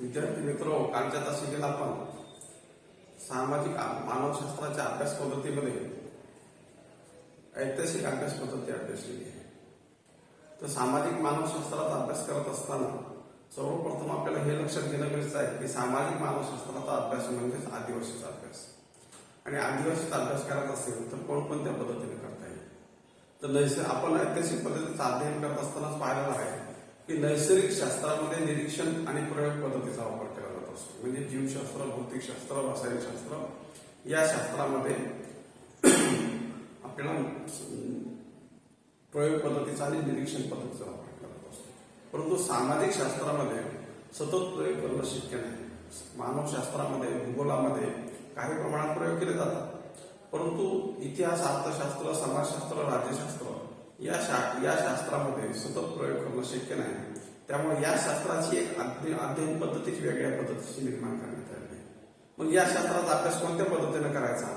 विद्यार्थी मित्र, कालच्या तासिकेला आपण सामाजिक मानवशास्त्राच्या अभ्यास पद्धतीमध्ये ऐतिहासिक अभ्यास पद्धती अभ्यासलेली आहे. तर सामाजिक मानवशास्त्राचा अभ्यास करत असताना सर्वप्रथम आपल्याला हे लक्षात घेणं गरजेचं आहे की सामाजिक मानवशास्त्राचा अभ्यास म्हणजेच आदिवासीचा अभ्यास. आणि आदिवासीचा अभ्यास करायचा असेल तर कोणकोणत्या पद्धतीने करता येईल. तर आपण ऐतिहासिक पद्धतीचा अध्ययन करत असतानाच पाहिलेलं आहे की नैसर्गिक शास्त्रामध्ये निरीक्षण आणि प्रयोग पद्धतीचा वापर केला जात असतो. म्हणजे जीवशास्त्र, भौतिकशास्त्र, रसायनशास्त्र या शास्त्रामध्ये आपल्याला प्रयोग पद्धतीचा आणि निरीक्षण पद्धतीचा वापर केला जात असतो. परंतु सामाजिक शास्त्रामध्ये सतत प्रयोग करणं शक्य नाही. मानवशास्त्रामध्ये, भूगोलामध्ये काही प्रमाणात प्रयोग केले जातात, परंतु इतिहास, अर्थशास्त्र, समाजशास्त्र, राज्यशास्त्र या शास्त्रामध्ये सतत प्रयोग करणं शक्य नाही. त्यामुळे या शास्त्राची एक अध्ययन पद्धतीची वेगळ्या पद्धतीची निर्माण करण्यात आली. मग या शास्त्राचा अभ्यास कोणत्या पद्धतीने करायचा,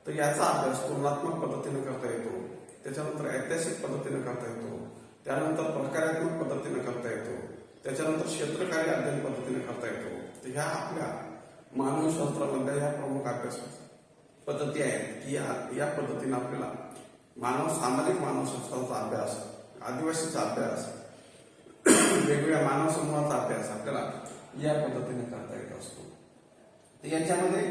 तर याचा अभ्यास तुलनात्मक पद्धतीने करता येतो, त्याच्यानंतर ऐतिहासिक पद्धतीने करता येतो, त्यानंतर प्रकारात्मक पद्धतीने करता येतो, त्याच्यानंतर क्षेत्रकारी अध्ययन पद्धतीने करता येतो. तर ह्या आपल्या मानवशास्त्रामधल्या ह्या प्रमुख अभ्यास पद्धती आहेत की या पद्धतीने आपल्याला सामाजिक मानवशास्त्राचा अभ्यास, आदिवासीचा अभ्यास, वेगवेगळ्या मानव समूहाचा अभ्यास आपल्याला या पद्धतीने करता येत असतो. तर याच्यामध्ये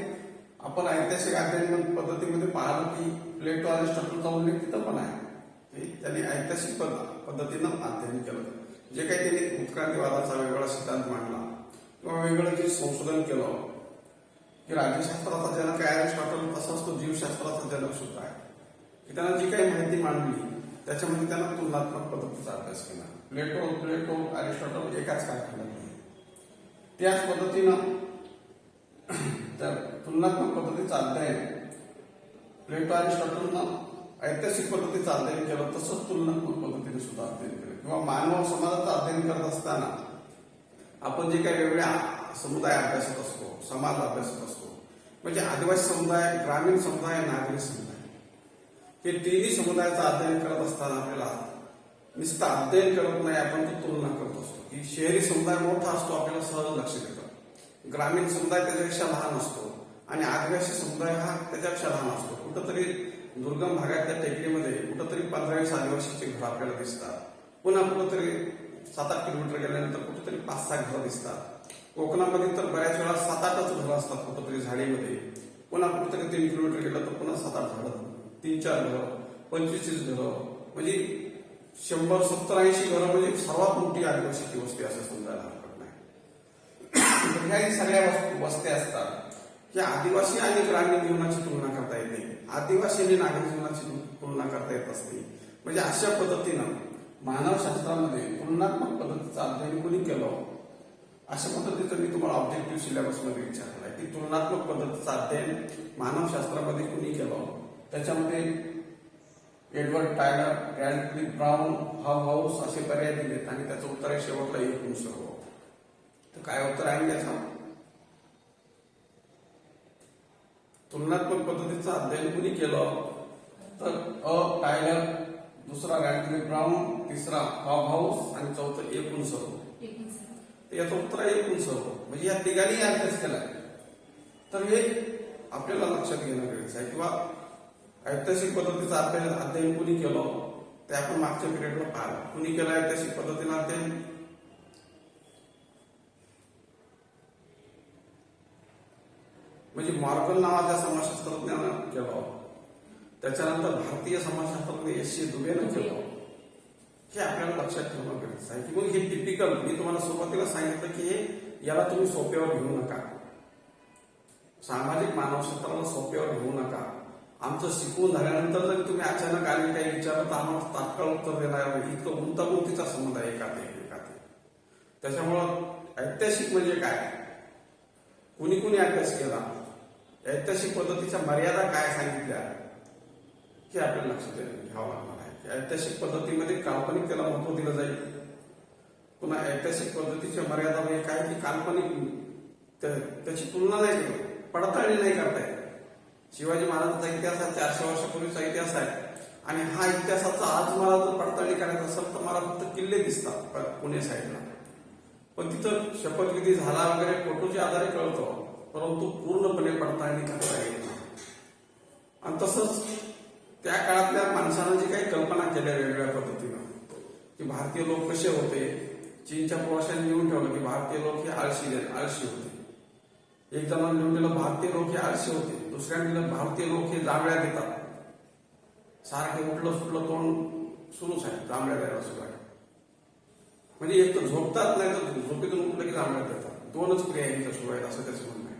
आपण ऐतिहासिक अध्ययन पद्धतीमध्ये पाहिलं की प्लेटो, अरिस्टॉटलचा उल्लेख तिथं पण आहे. त्यांनी ऐतिहासिक पद्धतीनं अध्ययन केलं. जे काही त्यांनी उत्क्रांतीवादाचा वेगळा सिद्धांत मांडला किंवा वेगळं जे संशोधन केलं की राज्यशास्त्राचा जनक आहे अरिस्टॉटल, तसाच तो जीवशास्त्राचा जनक सुद्धा आहे. की त्यांना जी काही माहिती मांडली त्याच्यामध्ये त्यांना तुलनात्मक पद्धतीचा अभ्यास केला. प्लेटो अरिस्टॉटल एकाच कालखंडात आहे. त्याच पद्धतीनं त्या तुलनात्मक पद्धतीचा अध्ययन प्लेटो, अरिस्टॉटलनं ऐतिहासिक पद्धतीचं अध्ययन केलं, तसंच तुलनात्मक पद्धतीने सुद्धा अध्ययन केलं. किंवा मानव समाजाचं अध्ययन करत असताना आपण जे काही वेगवेगळ्या समुदाय अभ्यासत असतो, समाज अभ्यासत असतो, म्हणजे आदिवासी समुदाय, ग्रामीण समुदाय, नागरिक समुदाय, हे तिन्ही समुदायाचं अध्ययन करत असताना आपल्याला नुसतं अध्ययन करत नाही, आपण ती तुलना करत असतो. की शहरी समुदाय मोठा असतो, आपल्याला सहज लक्ष देतं. ग्रामीण समुदाय त्याच्यापेक्षा लहान असतो आणि आदिवासी समुदाय हा त्याच्यापेक्षा लहान असतो. कुठंतरी दुर्गम भागातल्या टेकडीमध्ये कुठंतरी 15-20 आदिवासीचे घर आपल्याला दिसतात. पुन्हा कुठंतरी 7-8 किलोमीटर गेल्यानंतर कुठेतरी 5-6 घरं दिसतात. कोकणामध्ये तर बऱ्याच वेळा 7-8च घरं असतात कुठंतरी झाडीमध्ये. पुन्हा कुठेतरी 3 किलोमीटर गेलं तर पुन्हा 7-8 झाडं, 3-4 घरं, 25-30 घरं, म्हणजे 100-70-80 घरं, म्हणजे सर्वात मोठी आदिवासीची वस्ती असं समजायला हरकत नाही. ह्या सगळ्या वस्त्या असतात की आदिवासी आणि ग्रामीण जीवनाची तुलना करता येते, आदिवासी आणि नागरिक जीवनाची तुलना करता येत असते. म्हणजे अशा पद्धतीनं मानवशास्त्रामध्ये तुलनात्मक पद्धतीचं अध्ययन कोणी केलं, अशा पद्धतीचं मी तुम्हाला ऑब्जेक्टिव्ह सिलेबसमध्ये विचारलं आहे की तुलनात्मक पद्धतीचं अध्ययन मानवशास्त्रामध्ये कोणी केलं. त्याच्यामध्ये Edward Taylor, Radcliffe brown, house असे पर्याय दिलेत आणि त्याचं उत्तर आहे शेवटला एकूण सर्व. तर काय उत्तर आहे त्याचं? तुलनात्मक पद्धतीचं अध्ययन कोणी केलं तर टायलर, दुसरा रॅडक्लिफ ब्राउन, तिसरा हाऊस आणि चौथं एकूण सर्व. याचं उत्तर आहे एकूण सर्व. म्हणजे या तिघांनी अभ्यास केलाय. तर हे आपल्याला लक्षात घेणं गरजेचं आहे. किंवा ऐतिहासिक पद्धतीचा अध्ययन कुणी केलं ते आपण मागच्या पिरियडला पाहिलं. कुणी केलं ऐतिहासिक पद्धतीनं अध्ययन? म्हणजे मॉर्गन नावाच्या समाजशास्त्रज्ञानं केलं. त्याच्यानंतर भारतीय समाजशास्त्रज्ञ S.C. दुबेनं केलं. हे आपल्याला लक्षात ठेवणं गरजेचं आहे. की मग हे टिपिकल, मी तुम्हाला सुरुवातीला सांगितलं की हे याला तुम्ही सोप्यावर घेऊ नका, सामाजिक मानवशास्त्राला सोप्यावर घेऊ नका. आमचं शिकवून झाल्यानंतर जर तुम्ही अचानक आणि काही विचारलं तर आम्हाला तात्काळ उत्तर देणार नाही. इतकं गुंतागुंतीचा संबंध आहे एका ते. त्याच्यामुळं ऐतिहासिक म्हणजे काय, कुणी कुणी अभ्यास केला, ऐतिहासिक पद्धतीच्या मर्यादा काय सांगितल्या, हे आपल्याला लक्षात घ्यावं लागणार आहे. की ऐतिहासिक पद्धतीमध्ये काल्पनिक त्याला महत्व दिलं जाईल. पुन्हा ऐतिहासिक पद्धतीच्या मर्यादा म्हणजे काय की काल्पनिक त्याची तुलना नाही केली, पडताळणी नाही करता येत. शिवाजी महाराजांचा इतिहास हा 400 वर्षापूर्वीचा इतिहास आहे आणि हा इतिहासाचा आज मला जर पडताळणी करायचा असेल तर मला फक्त किल्ले दिसतात पुणे साईडला. पण तिथं शपथविधी झाला वगैरे फोटोच्या आधारे कळतो, परंतु पूर्णपणे पडताळणी करता येत नाही. आणि तसंच त्या काळातल्या माणसानं जी काही कल्पना केल्या वेगवेगळ्या पद्धतीनं की भारतीय लोक कसे होते, चीनच्या प्रवाशांनी लिहून ठेवलं की भारतीय लोक हे आळशी होते. एक जणांना लिहून दिलं भारतीय लोक हे आळशी होते, दुसऱ्याने दिलं भारतीय लोक हे जांभळ्या देतात. सारखे उठलं सुटलं तोंड सुरूच आहे, जांभळ्या द्यायला सुरू आहे. म्हणजे एक तर झोपतात, नाही तर झोपेतून उठलं की जांभळ्या देतात. दोनच क्रिया यांच्या सुरू आहेत असं त्याचं म्हणणं आहे.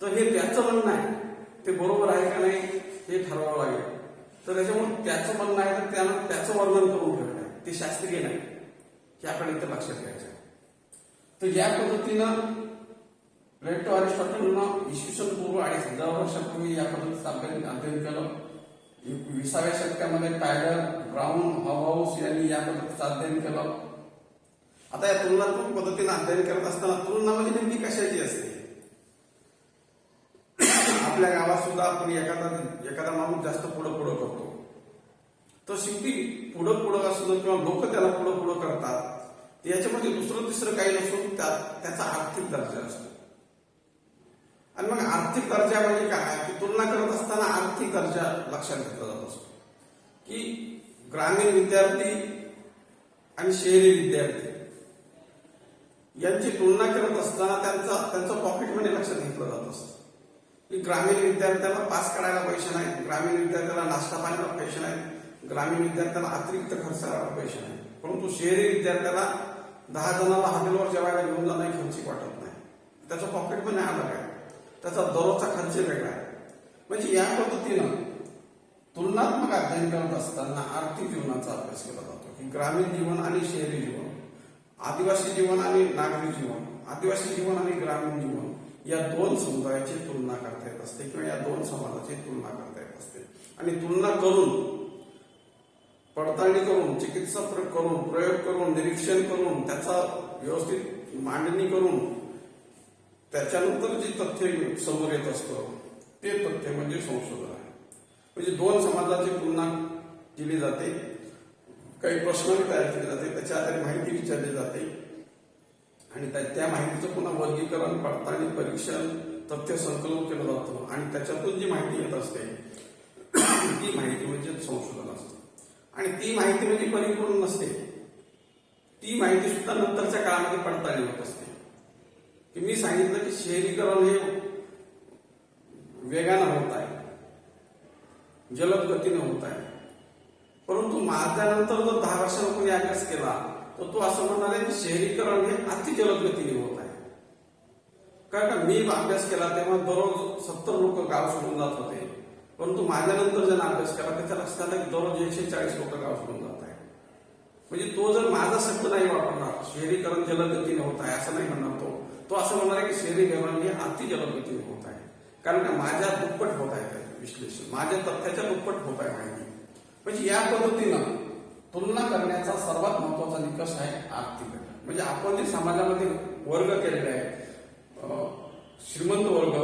तर हे त्याचं म्हणणं आहे, ते बरोबर आहे का नाही हे ठरवावं लागेल. तर त्याच्यामुळे त्याचं म्हणणं आहे तर त्यानं त्याचं वर्णन करून ठेवलं आहे, ते शास्त्रीय नाही, हे आपल्याला इथं लक्षात घ्यायचं आहे. तर या पद्धतीनं प्लेटो अरिस्टॉटलनं इसवी सन पूर्व 2500 वर्षापूर्वी या पद्धतीचं अध्ययन केलं. 20व्या शतकामध्ये टायलर, ब्राऊन, हाऊस यांनी या पद्धतीचं अध्ययन केलं. आता या तुलनात्मक पद्धतीनं अध्ययन करत असताना तुलना म्हणजे नेमकी कशाची असते? आपल्या गावात सुद्धा आपण एखादा माणूस जास्त पुढं करतो, तर शेवटी पुढं असतो किंवा लोक त्याला पुढं करतात, याच्यामध्ये दुसरं तिसरं काही नसून त्याचा आर्थिक दर्जा असतो. आणि मग आर्थिक दर्जा म्हणजे काय की तुलना करत असताना आर्थिक दर्जा लक्षात घेतला जात असतो की ग्रामीण विद्यार्थी आणि शहरी विद्यार्थी यांची तुलना करत असताना त्यांचं पॉकेट मनी लक्षात घेतलं जात असतं. की ग्रामीण विद्यार्थ्याला पास करायला पैसे नाहीत, ग्रामीण विद्यार्थ्याला नाश्ता पाण्याला पैसे नाहीत, ग्रामीण विद्यार्थ्याला अतिरिक्त खर्च करायला पैसे नाहीत. परंतु शहरी विद्यार्थ्याला 10 जणांना हॉटेलवर जेवायला घेऊन जाणं खर्चिक वाटत नाही. त्याचं पॉकेट मनी अलग आहे, त्याचा दररोजचा खर्च वेगळा आहे. म्हणजे या पद्धतीनं तुलनात्मक अध्ययन करत असताना आर्थिक जीवनाचा अभ्यास केला जातो की ग्रामीण जीवन आणि शहरी जीवन, आदिवासी जीवन आणि नागरी जीवन, आदिवासी जीवन आणि ग्रामीण जीवन या दोन समुदायाची तुलना करता येत असते किंवा या दोन समाजाची तुलना करता येत असते. आणि तुलना करून, पडताळणी करून, चिकित्सा करून, प्रयोग करून, निरीक्षण करून, त्याचा व्यवस्थित मांडणी करून त्याच्यानंतर जे तथ्य समोर येत असतं ते तथ्य म्हणजे संशोधन आहे. म्हणजे दोन समाजाची तुलना केली जाते, काही प्रश्न तयार केले जाते, त्याच्या आधारे माहिती विचारली जाते आणि त्या माहितीचं पुन्हा वर्गीकरण, पडताळणी, परीक्षण, तथ्य संकलन केलं जातं आणि त्याच्यातून जी माहिती येत असते ती माहिती म्हणजे संशोधन असतं. आणि ती माहिती म्हणजे परिपूर्ण नसते, ती माहिती सुद्धा नंतरच्या काळामध्ये पडताळणी होत असते. की मी सांगितलं की शहरीकरण हे वेगानं होत आहे, जलद गतीनं होत आहे, परंतु माझ्यानंतर जर 10 वर्षांनी कोणी अभ्यास केला तर तो असं म्हणणार आहे की शहरीकरण हे अति जलद गतीने होत आहे. कारण मी अभ्यास केला तेव्हा दररोज 70 लोक गाव सोडून जात होते, परंतु माझ्यानंतर ज्यांना अभ्यास केला त्याच्या लक्षात आलं की दररोज 140 लोक गाव सोडून जात आहे. म्हणजे तो जर माझा शब्द नाही वापरणार शहरीकरण जलद गतीने होत आहे असं नाही म्हणणार, तो असं म्हणणार आहे की शहरीकरण हे अति जलद गतीने होत आहे. कारण का माझ्या दुप्पट होत आहे विश्लेषण, माझ्या तथ्याच्या दुप्पट होत आहे माहिती. म्हणजे या पद्धतीनं तुलना करण्याचा सर्वात महत्वाचा निकष आहे आर्थिक घटक. म्हणजे आपण जे समाजामध्ये वर्ग केलेले आहेत, श्रीमंत वर्ग,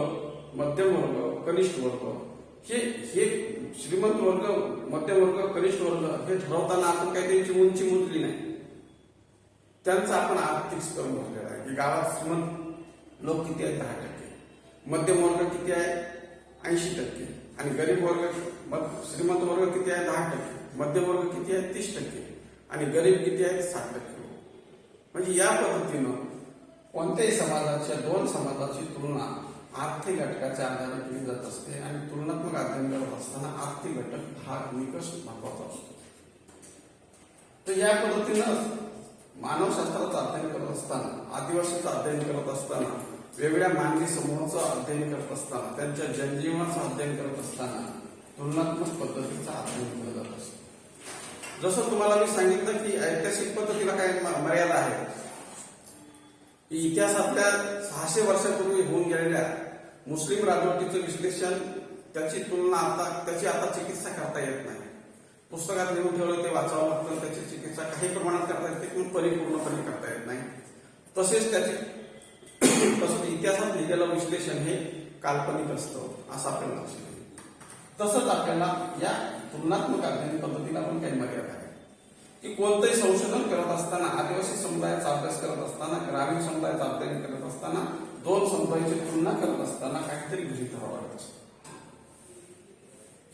मध्यम वर्ग, कनिष्ठ वर्ग, हे श्रीमंत वर्ग, मध्यम वर्ग, कनिष्ठ वर्ग हे ठरवताना आपण काही त्यांची उंची मोजली नाही, त्यांचा आपण आर्थिक स्तर मोजलेला आहे की गावात श्रीमंत लोक किती आहेत 10%, मध्यम वर्ग किती आहे 80%, आणि गरीब वर्ग श्रीमंत वर्ग किती आहे 10%, मध्यम वर्ग किती आहे 30% आणि गरीब किती आहेत 60%. म्हणजे या पद्धतीनं कोणत्याही समाजाच्या दोन समाजाची तुलना आर्थिक घटकाच्या आधारे केली जात असते आणि तुलनात्मक अध्ययन करत असताना आर्थिक घटक हा निकष महत्वाचा असतो. तर या पद्धतीनं मानवशास्त्राचं अध्ययन करत असताना, आदिवासीचं अध्ययन करत असताना, वेगवेगळ्या मानवी समूहाचं अध्ययन करत असताना, त्यांच्या जनजीवनाचं अध्ययन करत असताना तुलनात्मक पद्धतीचं अध्ययन केलं जात असतं. जसं तुम्हाला मी सांगितलं की ऐतिहासिक पद्धतीला काही मर्यादा आहे. इतिहासातल्या 600 वर्षापूर्वी होऊन गेलेल्या मुस्लिम राजवटीचं विश्लेषण, त्याची तुलना त्याची आता चिकित्सा करता येत नाही. पुस्तकात लिहून ठेवलं ते वाचावं लागतं, त्याची चिकित्सा काही प्रमाणात करता येते किंवा परिपूर्णपणे करता येत नाही. तसंच इतिहासात लिहिलेलं विश्लेषण हे काल्पनिक असतं असं आपल्याला लक्षात येईल. तसंच आपल्याला या तुलनात्मक अध्ययन पद्धतीला पण काही मर्यादा आहे की कोणतंही संशोधन करत असताना, आदिवासी समुदायाचा अभ्यास करत असताना असताना, ग्रामीण समुदायाचं अध्ययन करत असताना, दोन समुदायाची तुलना करत असताना काहीतरी गृहीत धरावं लागत असतं.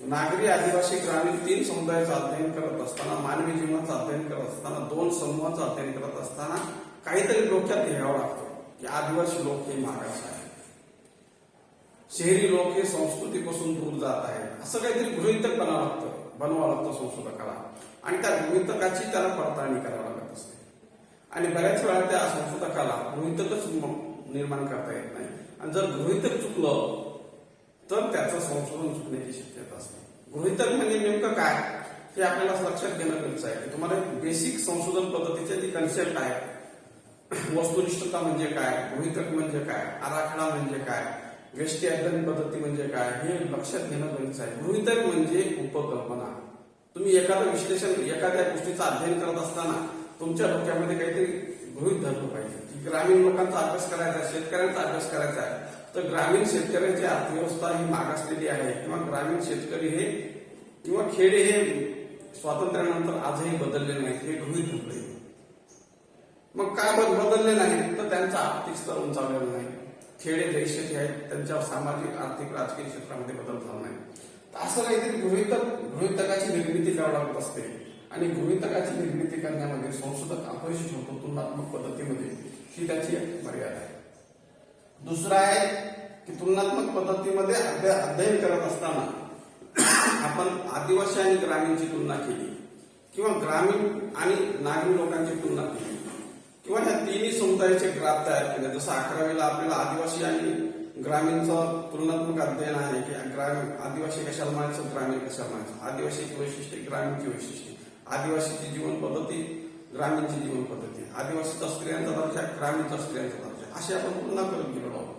नागरी, आदिवासी, ग्रामीण तीन समुदायाचं अध्ययन करत असताना, मानवी जीवनाचं अध्ययन करत असताना, दोन समूहाचं अध्ययन करत असताना काहीतरी डोक्यात घ्यावं लागतं की आदिवासी लोक हे मागास आहेत, शहरी लोक हे संस्कृतीपासून दूर जात आहेत, असं काहीतरी गृहीतक बनवावं लागतं संशोधकाला. आणि त्या गृहीतकाची त्याला पडताळणी करावी लागत असते. आणि बऱ्याच वेळा त्या संशोधकाला गृहीतकच निर्माण करता येत नाही. आणि जर गृहीतक चुकलं तर त्याचं संशोधन चुकण्याची शक्यता असते. गृहीतक म्हणजे नेमकं काय हे आपल्याला लक्षात घेणं गरजेचं आहे. तुम्हाला बेसिक संशोधन पद्धतीचे जी कन्सेप्ट आहे, वस्तुनिष्ठता म्हणजे काय, गृहीतक म्हणजे काय, आराखडा म्हणजे काय, व्यष्टी अध्ययन पद्धती म्हणजे काय, हे लक्षात घेणं गरजेचं आहे. गृहीतक म्हणजे उपकल्पना. तुम्ही एखादं विश्लेषण, एखाद्या गोष्टीचं अध्ययन करत असताना तुमच्या डोक्यामध्ये काहीतरी गृहीत धरलं पाहिजे की ग्रामीण लोकांचा अभ्यास करायचा आहे, शेतकऱ्यांचा अभ्यास करायचा आहे, तर ग्रामीण शेतकऱ्याची अर्थव्यवस्था ही मागासलेली आहे, किंवा ग्रामीण शेतकरी हे किंवा खेडे हे स्वातंत्र्यानंतर आजही बदलले नाहीत, हे गृहीत धरले. मग काय बदलले नाहीत तर त्यांचा आर्थिक स्तर उंचावलेला नाही. खेडे जैसे जे आहेत त्यांच्या सामाजिक, आर्थिक, राजकीय क्षेत्रामध्ये बदल झाला नाही. असं काहीतरी गृहीतकाची निर्मिती करावी लागत असते. आणि गृहीतकाची निर्मिती करण्यामध्ये संशोधक अपयशी होतो तुलनात्मक पद्धतीमध्ये, ही त्याची मर्यादा आहे. दुसरा आहे की तुलनात्मक पद्धतीमध्ये अध्ययन करत असताना आपण आदिवासी आणि ग्रामीणची तुलना केली, किंवा ग्रामीण आणि नागरी लोकांची तुलना केली, किंवा ह्या तिन्ही समुदायाचे ग्राफ तयार केले. जसं 11वीला आपल्याला आदिवासी आणि ग्रामीणचं तुलनात्मक अध्ययन आहे की आदिवासी कशाला म्हणायचं, ग्रामीण कशाला म्हणायचं, आदिवासीची वैशिष्ट्ये, ग्रामीणची वैशिष्ट्ये, आदिवासीची जीवन पद्धती, ग्रामीणची जीवन पद्धती, आदिवासीचा स्त्रियांचा दर्जा, ग्रामीणचा स्त्रियांचा दर्जा, अशी आपण तुलना करत गेलो आहोत.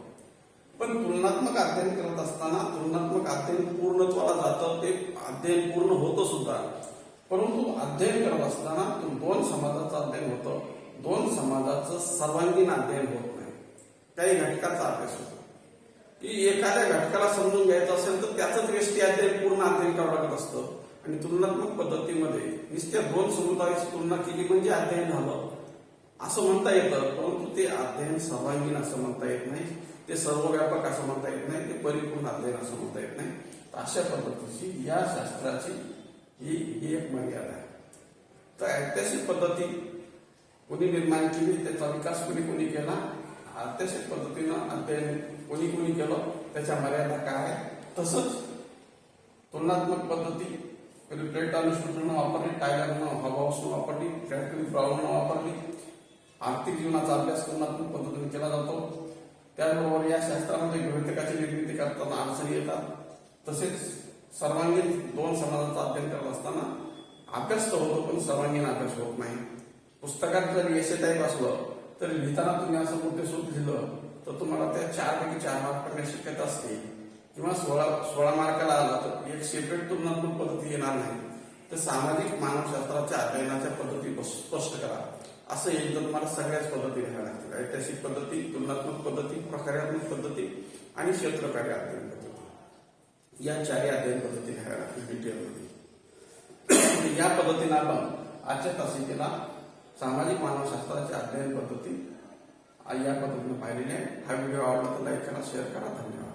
पण तुलनात्मक अध्ययन करत असताना तुलनात्मक अध्ययन पूर्णत्वाला जातं, ते अध्ययन पूर्ण होतं सुद्धा, परंतु अध्ययन करत असताना दोन समाजाचं अध्ययन होतं, दोन समाजाचं सर्वांगीण अध्ययन होत नाही. काही घटकाचा अभ्यास होतो की एखाद्या घटकाला समजून घ्यायचं असेल तर त्याचंच व्यष्टी अध्ययन पूर्ण अध्ययन करावं लागत असतं. आणि तुलनात्मक पद्धतीमध्ये नुसत्या दोन समुदायाची तुलना केली म्हणजे अध्ययन झालं असं म्हणता येतं, परंतु ते अध्ययन सर्वांगीण असं म्हणता येत नाही, ते सर्वव्यापक असं म्हणता येत नाही, ते परिपूर्ण अध्ययन असं म्हणता येत नाही. अशा पद्धतीची या शास्त्राची ही एक मर्यादा आहे. तर ऐतिहासिक पद्धती कोणी निर्माण केली, त्याचा विकास कोणी केला, ऐतिहासिक पद्धतीनं अध्ययन कोणी केलं, त्याच्या मर्यादा काय आहे. तसंच तुलनात्मक पद्धती प्लेटॉनं वापरली, टायलरनं, हॉबॉसनं वापरली, फ्रँकलिन ब्राऊननं वापरली. आर्थिक जीवनाचा अभ्यास तुलनात्मक पद्धतीने केला जातो. त्याचबरोबर या शास्त्रामध्ये गृहीतकाची निर्मिती करताना अडचणी येतात. तसेच सर्वांगीण दोन समाजाचा अध्ययन करत असताना अभ्यास तर होतो, पण सर्वांगीण अभ्यास होत नाही. पुस्तकात जर एसे टाईप असलं तरी लिहिताना तुम्ही असं मोठे सूत्र लिहिलं तर तुम्हाला त्या 4 पैकी 4 मार्क पडण्याची शक्यता असते, किंवा 16 मार्काला आला तर एक सेपरेट तुलनात्मक पद्धती येणार नाही. तर सामाजिक मानवशास्त्राच्या अध्ययनाच्या पद्धती स्पष्ट करा. असं एक तर तुम्हाला सगळ्याच पद्धती घ्याव्या लागतील. ऐतिहासिक पद्धती, तुलनात्मक पद्धती, प्रकारात्मक पद्धती आणि क्षेत्रकार्य अध्ययन पद्धती, या 4 अध्ययन पद्धती घ्याव्या लागतील डिटेलमध्ये. या पद्धतीने आपण आजच्या तासिकेला सामाजिक मानवशास्त्राच्या अध्ययन पद्धती या पद्धतीने पाहिलेली आहे. हा व्हिडिओ आवडला तर लाईक करा, शेअर करा. धन्यवाद.